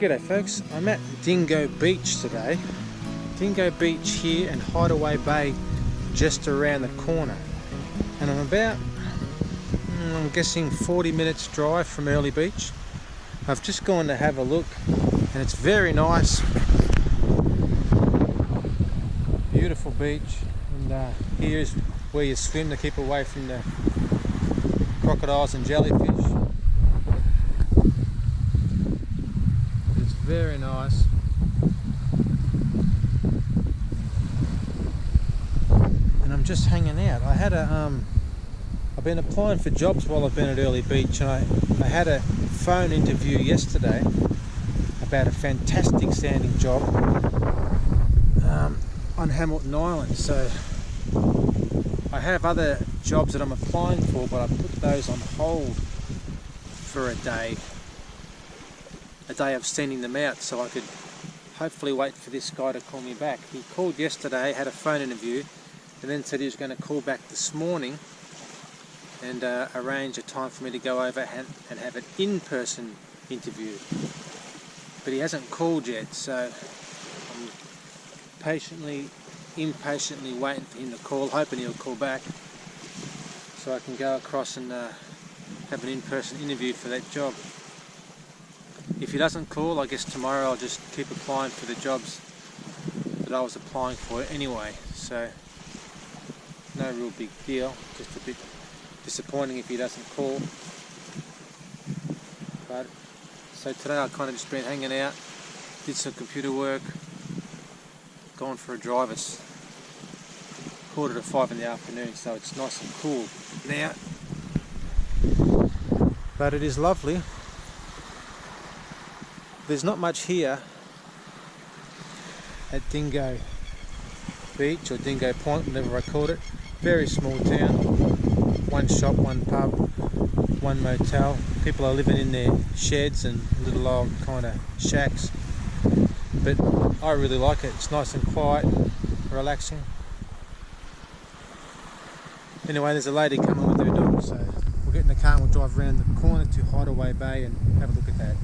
G'day folks, I'm at Dingo Beach today. Dingo Beach here and Hideaway Bay just around the corner. And I'm about, I'm guessing 40 minutes drive from Airlie Beach. I've just gone to have a look and it's very nice. Beautiful beach, and here's where you swim to keep away from the crocodiles and jellyfish. It's very nice. And I'm just hanging out. I've been applying for jobs while I've been at Airlie Beach, and I had a phone interview yesterday about a fantastic sounding job on Hamilton Island. So I have other jobs that I'm applying for, but I put those on hold for a day of sending them out, so I could hopefully wait for this guy to call me back. He called yesterday, had a phone interview, and then said he was going to call back this morning and arrange a time for me to go over and have an in-person interview. But he hasn't called yet, so I'm impatiently waiting for him to call, hoping he'll call back so I can go across and have an in-person interview for that job. If he doesn't call, I guess tomorrow I'll just keep applying for the jobs that I was applying for anyway, so no real big deal, just a bit disappointing if he doesn't call. But so today I kind of just been hanging out, did some computer work, gone for a drive. It's 4:45 in the afternoon, so it's nice and cool now, but it is lovely. There's not much here at Dingo Beach or Dingo Point, whatever I called it. Very small town, one shop, one pub, one motel. People are living in their sheds and little old kind of shacks, but I really like it. It's nice and quiet and relaxing. Anyway, there's a lady coming with her dog, so we'll get in the car and we'll drive around the corner to Hydeaway Bay and have a look at that.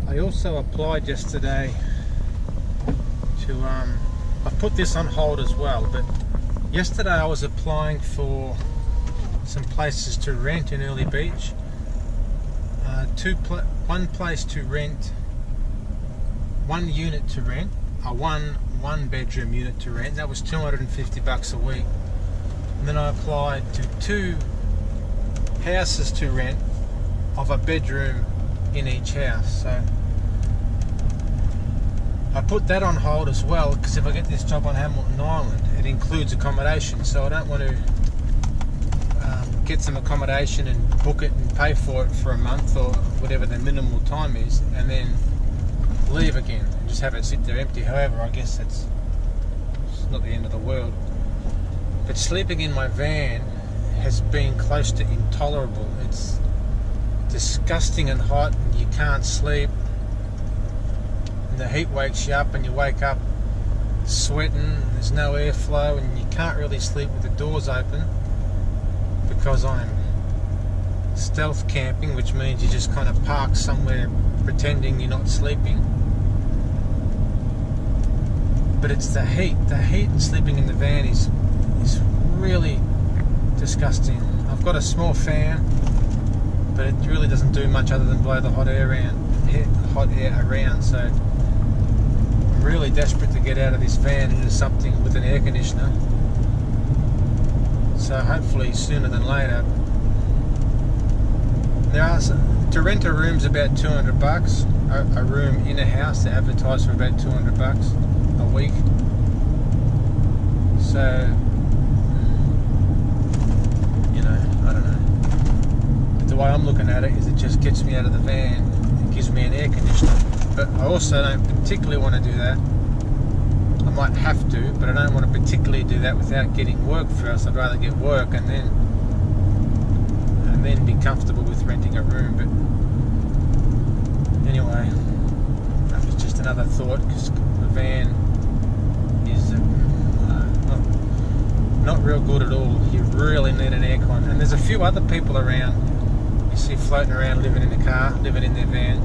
I also applied yesterday to, I've put this on hold as well, but yesterday I was applying for some places to rent in Airlie Beach. One place to rent, one unit to rent, a one bedroom unit to rent. That was $250 a week. And then I applied to 2 houses to rent of a bedroom in each house. So I put that on hold as well, because if I get this job on Hamilton Island, it includes accommodation, so I don't want to get some accommodation and book it and pay for it for a month or whatever the minimal time is, and then leave again and just have it sit there empty. However, I guess it's not the end of the world. But sleeping in my van has been close to intolerable. It's disgusting and hot, and you can't sleep. The heat wakes you up and you wake up sweating, there's no airflow, and you can't really sleep with the doors open because I'm stealth camping, which means you just kind of park somewhere pretending you're not sleeping. But it's the heat and sleeping in the van is really disgusting. I've got a small fan, but it really doesn't do much other than blow the hot air around, so I'm really desperate to get out of this van into something with an air conditioner. So hopefully sooner than later. To rent a room's about $200. A room in a house, they advertise for about $200 a week. So, you know, I don't know. But the way I'm looking at it is it just gets me out of the van and gives me an air conditioner. but I also don't particularly want to do that. I might have to, but I don't want to particularly do that without getting work first. I'd rather get work and then be comfortable with renting a room. But anyway, that was just another thought, because the van is not real good at all. You really need an aircon. And there's a few other people around you see floating around, living in their van,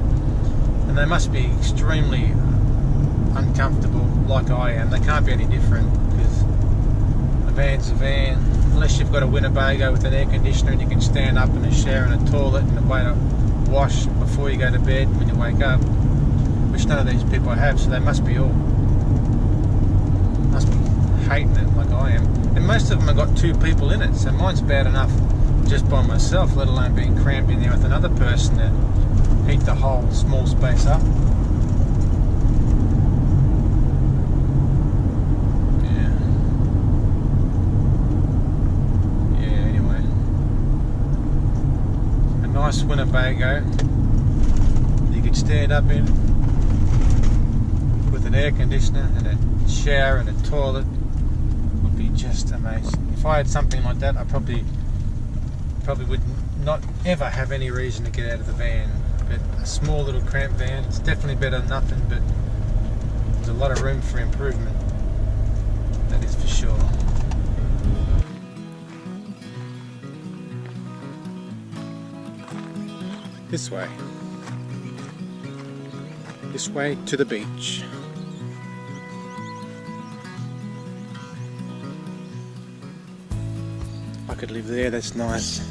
and they must be extremely uncomfortable like I am. They can't be any different, because a van's a van. Unless you've got a Winnebago with an air conditioner and you can stand up in a shower and a toilet and a way to wash before you go to bed when you wake up, which none of these people have, so they must be hating it like I am. And most of them have got two people in it, so mine's bad enough just by myself, let alone being cramped in there with another person that heat the whole small space up. Nice Winnebago you could stand up in with an air conditioner and a shower and a toilet would be just amazing. If I had something like that, I probably would not ever have any reason to get out of the van. But a small little cramped van, it's definitely better than nothing, but there's a lot of room for improvement, that is for sure. This way to the beach. I could live there, that's nice.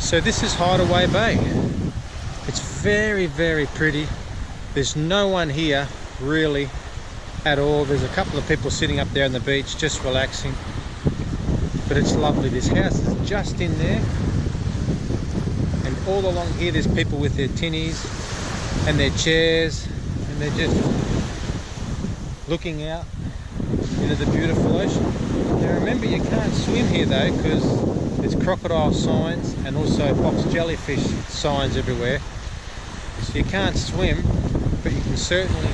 So this is Hideaway Bay. It's very, very pretty. There's no one here really at all. There's a couple of people sitting up there on the beach just relaxing, but it's lovely. This house is just in there, and all along here there's people with their tinnies and their chairs, and they're just looking out into the beautiful ocean. Now remember, you can't swim here though, because there's crocodile signs and also box jellyfish signs everywhere. So you can't swim, but you can certainly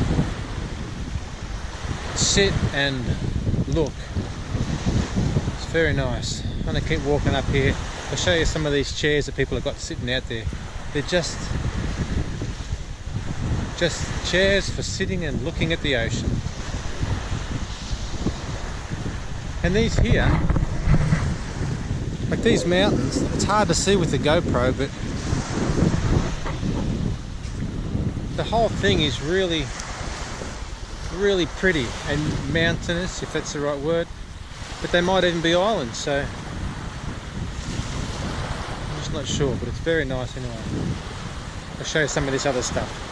sit and look. It's very nice. I'm going to keep walking up here. I'll show you some of these chairs that people have got sitting out there. They're just chairs for sitting and looking at the ocean. And these here, like these mountains, it's hard to see with the GoPro, but the whole thing is really, really pretty and mountainous, if that's the right word, but they might even be islands, so I'm just not sure, but it's very nice anyway. I'll show you some of this other stuff.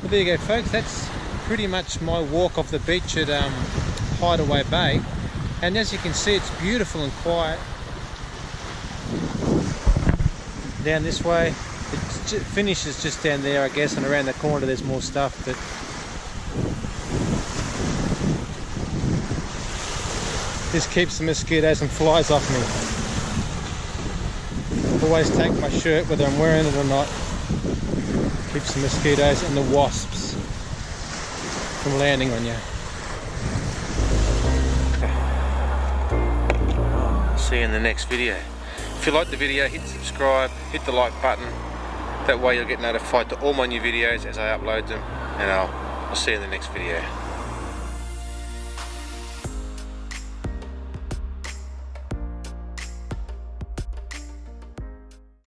Well, there you go folks, that's pretty much my walk off the beach at Hideaway Bay, and as you can see it's beautiful and quiet. Down this way, it finishes just down there I guess, and around the corner there's more stuff, but this keeps the mosquitoes and flies off me. Always take my shirt whether I'm wearing it or not. Keeps the mosquitoes and the wasps from landing on you. See you in the next video. If you like the video, hit subscribe, hit the like button. That way you'll get notified to all my new videos as I upload them, and I'll see you in the next video.